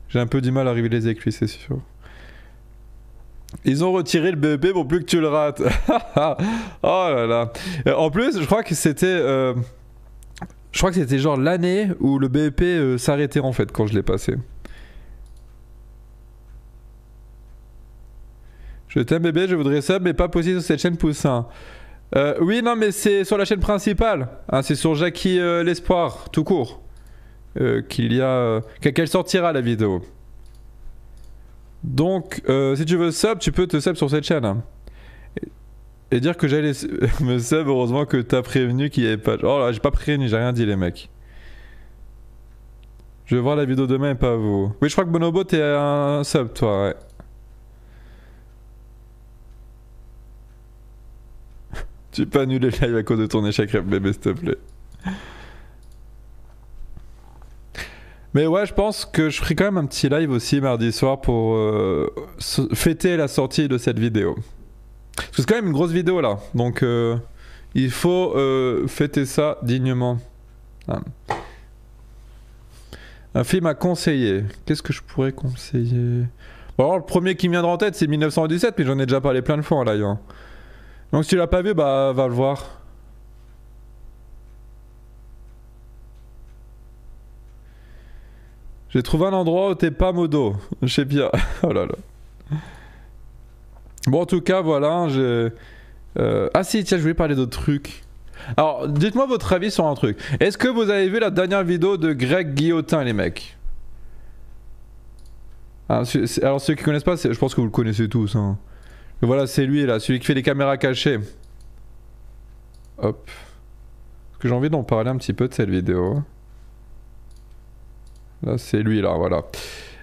J'ai un peu du mal à rivaliser avec lui, c'est sûr. Ils ont retiré le BEP pour plus que tu le rates. Oh là là. En plus, je crois que c'était... Je crois que c'était genre l'année où le BEP s'arrêtait en fait quand je l'ai passé. Je t'aime bébé, je voudrais ça, mais pas possible sur cette chaîne Poussin. Oui, non, mais c'est sur la chaîne principale. Hein, c'est sur Jackie l'Espoir, tout court. Qu'elle sortira la vidéo. Donc, si tu veux sub, tu peux te sub sur cette chaîne. Hein. Et dire que j'allais me sub, heureusement que t'as prévenu qu'il n'y avait pas... Oh là, j'ai pas prévenu, j'ai rien dit les mecs. Je vais voir la vidéo demain et pas vous. Oui, je crois que Bonobo, t'es un sub, toi, ouais. Tu peux annuler le live à cause de ton échec, bébé, s'il te plaît. Mais ouais, je pense que je ferai quand même un petit live aussi mardi soir pour fêter la sortie de cette vidéo. Parce que c'est quand même une grosse vidéo là, donc il faut fêter ça dignement. Ah. Un film à conseiller. Qu'est-ce que je pourrais conseiller? Bon, alors, le premier qui me viendra en tête, c'est 1917, mais j'en ai déjà parlé plein de fois en live. Hein. Donc si tu l'as pas vu, bah va le voir. J'ai trouvé un endroit où t'es pas modo. Je sais bien. Oh là là. Bon, en tout cas, voilà, j'ai... Ah si, tiens, je voulais parler d'autres trucs. Alors, dites-moi votre avis sur un truc. Est-ce que vous avez vu la dernière vidéo de Greg Guillotin, les mecs? Alors, ceux qui connaissent pas, je pense que vous le connaissez tous. Hein. Voilà, c'est lui, là, celui qui fait les caméras cachées. Hop. Parce que j'ai envie d'en parler un petit peu de cette vidéo. Là, c'est lui, là, voilà.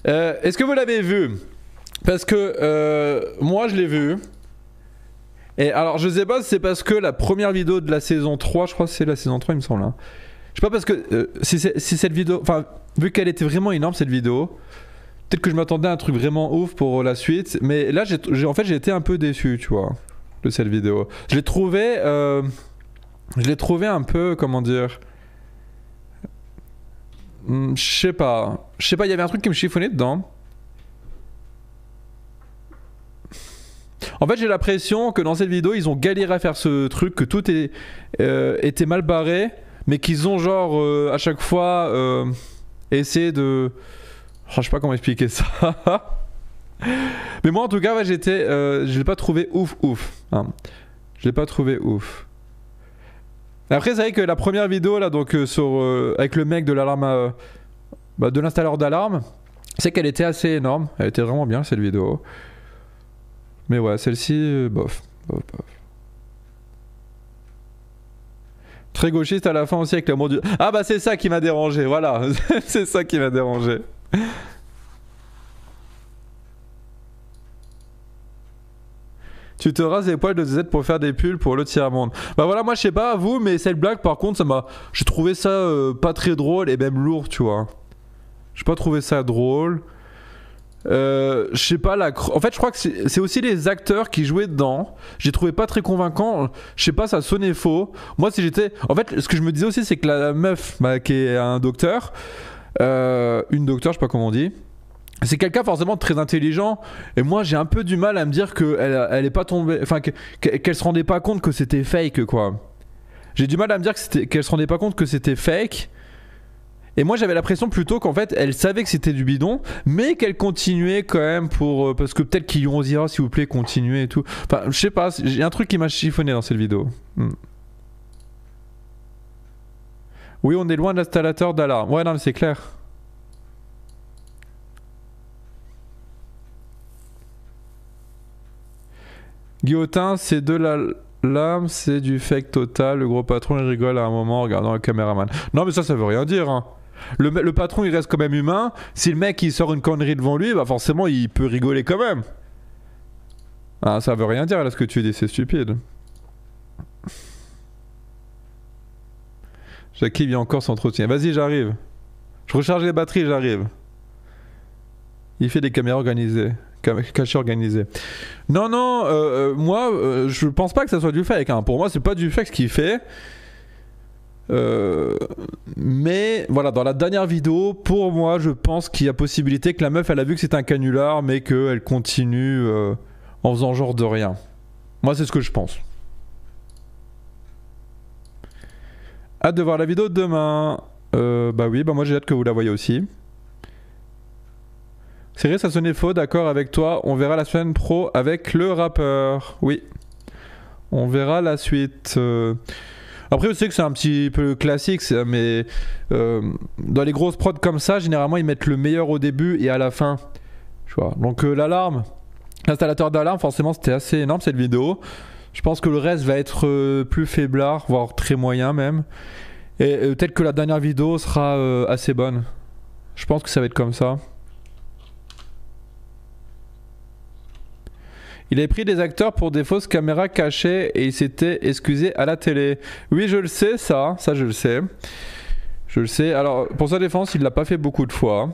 Est-ce que vous l'avez vu? Parce que moi, je l'ai vu. Et alors je sais pas si c'est parce que la première vidéo de la saison 3, je crois que c'est la saison 3 il me semble. Hein. Je sais pas parce que si cette vidéo, enfin vu qu'elle était vraiment énorme cette vidéo, peut-être que je m'attendais à un truc vraiment ouf pour la suite, mais là en fait j'ai été un peu déçu, tu vois, de cette vidéo. Je l'ai trouvé un peu, comment dire, je sais pas, il y avait un truc qui me chiffonnait dedans. En fait j'ai l'impression que dans cette vidéo ils ont galéré à faire ce truc, que tout était mal barré, mais qu'ils ont genre à chaque fois essayé de... Oh, je sais pas comment expliquer ça. Mais moi en tout cas ouais, je l'ai pas trouvé ouf. Hein. Je l'ai pas trouvé ouf. Après c'est vrai que la première vidéo là donc avec le mec de l'alarme de l'installeur d'alarme, c'est qu'elle était assez énorme, elle était vraiment bien cette vidéo. Mais ouais, celle-ci bof. Très gauchiste à la fin aussi avec l'amour du... Ah bah c'est ça qui m'a dérangé, voilà. C'est ça qui m'a dérangé. Tu te rases les poils de Z pour faire des pulls pour le tiers-monde. Bah voilà, moi je sais pas vous, mais cette blague par contre, j'ai trouvé ça pas très drôle et même lourd, tu vois. J'ai pas trouvé ça drôle. Je sais pas, en fait je crois que c'est aussi les acteurs qui jouaient dedans. J'ai trouvé pas très convaincant. Je sais pas, ça sonnait faux. Moi si j'étais... En fait ce que je me disais aussi c'est que la meuf qui est un docteur, une docteur, je sais pas comment on dit, c'est quelqu'un forcément de très intelligent, et moi j'ai un peu du mal à me dire qu'elle est pas tombée, enfin qu'elle se rendait pas compte que c'était fake quoi. J'ai du mal à me dire qu'elle se rendait pas compte que c'était fake. Et moi j'avais l'impression plutôt qu'en fait elle savait que c'était du bidon, mais qu'elle continuait quand même parce que peut-être qu'ils lui ont dit oh, s'il vous plaît continuez et tout. Enfin je sais pas, j'ai un truc qui m'a chiffonné dans cette vidéo. Oui on est loin de l'installateur d'alarme. Ouais non mais c'est clair. Guillotin, c'est de la lame, c'est du fake total. Le gros patron il rigole à un moment en regardant le caméraman. Non mais ça veut rien dire. Hein. Le patron il reste quand même humain. Si le mec il sort une connerie devant lui, bah forcément il peut rigoler quand même. Ah, ça veut rien dire là ce que tu dis, c'est stupide. Jackie vient encore s'entretient. Vas-y j'arrive. Je recharge les batteries, j'arrive. Il fait des caméras organisées. Caché organisé. Non, moi, je pense pas que ça soit du fake. Hein. Pour moi, c'est pas du fake ce qu'il fait. Mais voilà, dans la dernière vidéo, pour moi, je pense qu'il y a possibilité que la meuf, elle a vu que c'est un canular, mais qu'elle continue en faisant genre de rien. Moi, c'est ce que je pense. Hâte de voir la vidéo de demain. Bah oui, bah moi j'ai hâte que vous la voyez aussi. C'est vrai, ça sonnait faux, d'accord avec toi. On verra la semaine pro avec le rappeur. Oui. On verra la suite. Après, je sais que c'est un petit peu classique, mais dans les grosses prods comme ça, généralement, ils mettent le meilleur au début et à la fin. Tu vois. Donc l'alarme, l'installateur d'alarme, forcément, c'était assez énorme cette vidéo. Je pense que le reste va être plus faiblard, voire très moyen même. Et peut-être que la dernière vidéo sera assez bonne. Je pense que ça va être comme ça. Il avait pris des acteurs pour des fausses caméras cachées et il s'était excusé à la télé. Oui, je le sais, ça je le sais. Je le sais. Alors, pour sa défense, il l'a pas fait beaucoup de fois.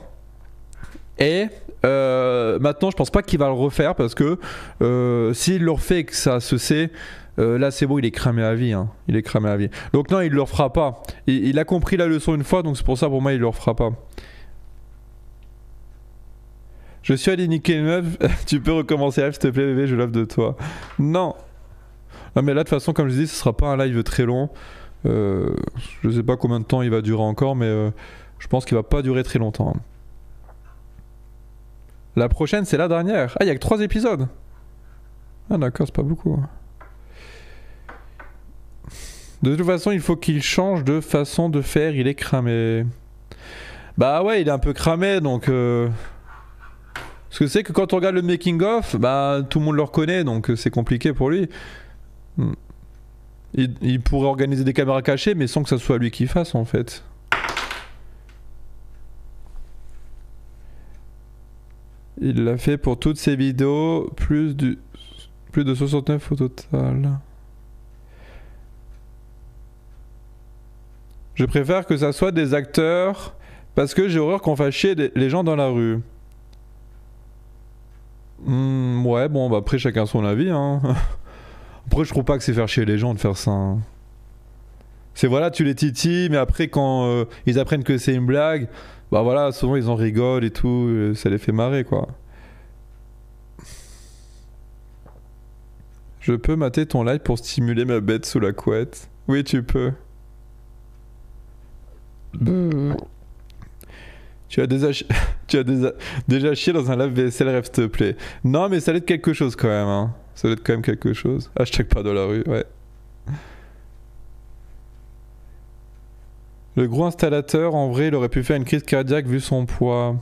Et maintenant, je pense pas qu'il va le refaire parce que s'il le refait et que ça se sait, là c'est bon, il est cramé à vie. Hein. Il est cramé à vie. Donc non, il le refera pas. Il a compris la leçon une fois, donc c'est pour ça pour moi il le refera pas. Je suis allé niquer une meuf, tu peux recommencer live s'il te plaît bébé, je love de toi. Non. Non mais là de toute façon comme je dis, ce sera pas un live très long. Je sais pas combien de temps il va durer encore, mais je pense qu'il va pas durer très longtemps. La prochaine c'est la dernière. Ah il y a que 3 épisodes. Ah d'accord, c'est pas beaucoup. De toute façon il faut qu'il change de façon de faire, il est cramé. Bah ouais il est un peu cramé donc... Parce que c'est que quand on regarde le making of, bah tout le monde le reconnaît, donc c'est compliqué pour lui. Il pourrait organiser des caméras cachées, mais sans que ça soit lui qui fasse en fait. Il l'a fait pour toutes ses vidéos, plus du Plus de 69 au total. Je préfère que ça soit des acteurs parce que j'ai horreur qu'on fasse chier les gens dans la rue. Ouais, bon, bah après chacun son avis. Hein. Après, je trouve pas que c'est faire chier les gens de faire ça. Hein. C'est voilà, tu les titilles, mais après, quand ils apprennent que c'est une blague, bah voilà, souvent ils en rigolent et tout, ça les fait marrer quoi. Je peux mater ton live pour stimuler ma bête sous la couette. Oui, tu peux. Tu as déjà, déjà chié dans un lave-vaisselle, rêve te plaît. Non, mais ça allait être quelque chose quand même. Hein. Ça allait être quand même quelque chose. Hashtag pas dans la rue, ouais. Le gros installateur, en vrai, il aurait pu faire une crise cardiaque vu son poids.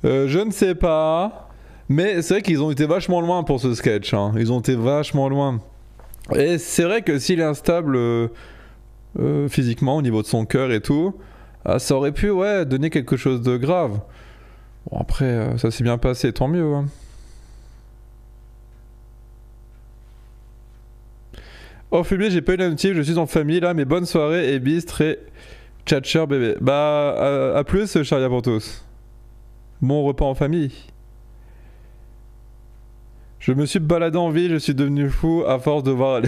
Je ne sais pas. Mais c'est vrai qu'ils ont été vachement loin pour ce sketch. Hein. Ils ont été vachement loin. Et c'est vrai que s'il est instable physiquement au niveau de son cœur et tout, ça aurait pu ouais, donner quelque chose de grave. Bon après, ça s'est bien passé, tant mieux. Hein. Oh fumier, j'ai pas eu la notif, je suis en famille là, mais bonne soirée et bis très tchatcher bébé. Bah à plus Charia pour tous. Bon repas en famille. Je me suis baladé en ville, je suis devenu fou à force de voir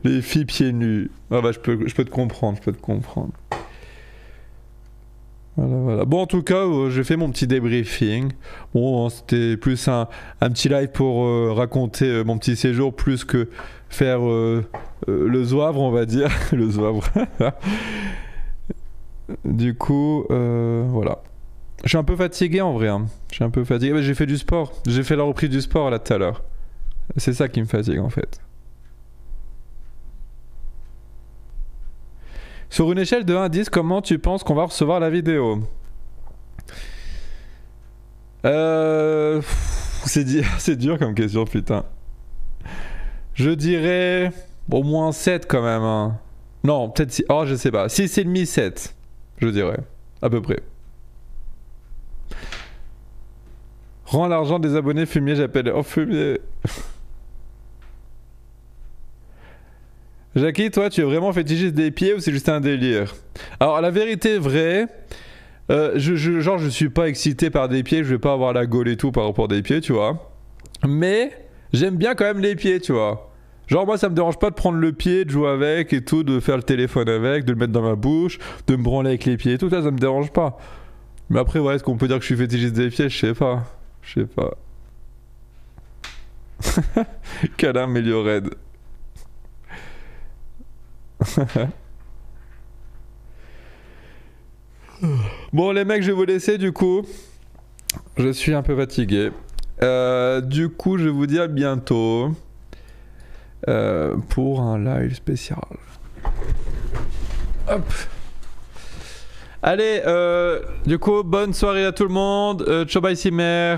les filles pieds nus. Ah bah je peux te comprendre, je peux te comprendre. Voilà, voilà. Bon en tout cas, j'ai fait mon petit débriefing. Bon c'était plus un petit live pour raconter mon petit séjour plus que faire le zouavre on va dire. Le zouavre. Du coup, voilà. Je suis un peu fatigué en vrai. Hein. Je suis un peu fatigué. Bah, j'ai fait du sport. J'ai fait la reprise du sport là tout à l'heure. C'est ça qui me fatigue en fait. Sur une échelle de 1 à 10, comment tu penses qu'on va recevoir la vidéo? C'est dur comme question, putain. Je dirais au moins 7 quand même. Hein. Non, peut-être si. Oh, je sais pas. 6,5, 7. Je dirais. À peu près. Rends l'argent des abonnés fumier, j'appelle. Oh, fumier. Jackie, toi, tu es vraiment fétichiste des pieds ou c'est juste un délire? Alors, la vérité vraie, genre, je suis pas excité par des pieds, je vais pas avoir la gaule et tout par rapport à des pieds, tu vois. Mais j'aime bien quand même les pieds, tu vois. Genre, moi, ça me dérange pas de prendre le pied, de jouer avec et tout, de faire le téléphone avec, de le mettre dans ma bouche, de me branler avec les pieds et tout, ça me dérange pas. Mais après, ouais, est-ce qu'on peut dire que je suis fétichiste des pieds? Je sais pas. Je sais pas. Câlin Méliored. Bon les mecs je vais vous laisser du coup. Je suis un peu fatigué. Du coup je vais vous dire à bientôt pour un live spécial. Hop. Allez du coup bonne soirée à tout le monde. Ciao bye Simer.